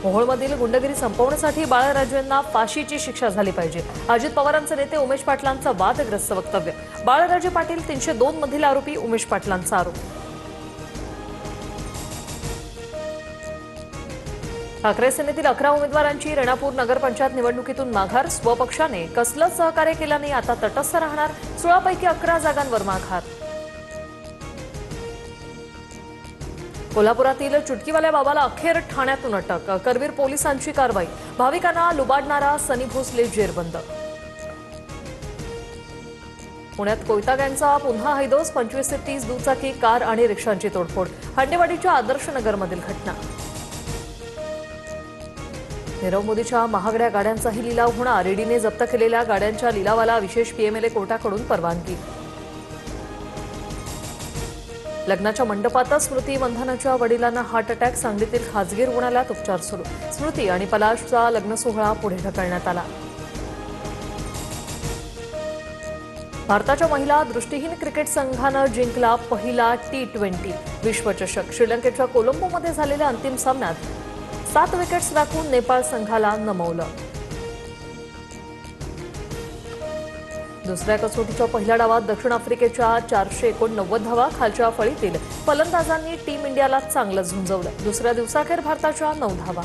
मोहोळमधील गुंडगिरी संपवण्यासाठी बाळराजेंना फाशीची शिक्षा झाली पाहिजे. अजित पवारांचे नेते उमेश पाटलांचा वादग्रस्त वक्तव्य. बाळराजे पाटील 302 मधील आरोपी उमेश पाटलांचा आरोप. ठाकरे सेनेतील 11 उमेदवारांची रेणापूर नगरपंचायत निवडणुकीतून माघार. स्वपक्षाने कसलंच सहकार्य केलं नाही, आता तटस्थ राहणार. 16 पैकी 11 जागांवर माघार. कोल्हापुरातील चुटकीवाल्या बाबाला अखेर ठाण्यातून अटक. करवीर पोलिसांची कारवाई. भाविकांना लुबाडणारा सनी भोसले जेरबंद. पुण्यात कोयता गँगचा पुन्हा हैदोस. 25 ते 30 दुचाकी, कार आणि रिक्षांची तोडफोड. हंडेवाडीच्या आदर्श नगरमधील घटना. नीरव मोदीच्या महागड्या गाड्यांचाही लिलाव होणार. ईडीने जप्त केलेल्या गाड्यांच्या लिलावाला विशेष पीएमएलए कोर्टाकडून परवानगी. लग्नाच्या मंडपातच स्मृती मंधानाच्या वडिलांना हार्ट अटॅक. सांगलीतील खासगी रुग्णालयात उपचार सुरू. स्मृती आणि पलाशचा लग्न सोहळा पुढे ढकलण्यात आला. भारताच्या महिला दृष्टिहीन क्रिकेट संघानं जिंकला पहिला T20 विश्वचषक. श्रीलंकेच्या कोलंबोमध्ये झालेल्या अंतिम सामन्यात 7 विकेट्स राखून नेपाळ संघाला नमवलं. दुसऱ्या कसोटीच्या पहिल्या डावात दक्षिण आफ्रिकेच्या 489 धावा. खालच्या फळीतील फलंदाजांनी टीम इंडियाला चांगलं झुंजवलं. दुसऱ्या दिवसाअखेर भारताच्या 9 धावा.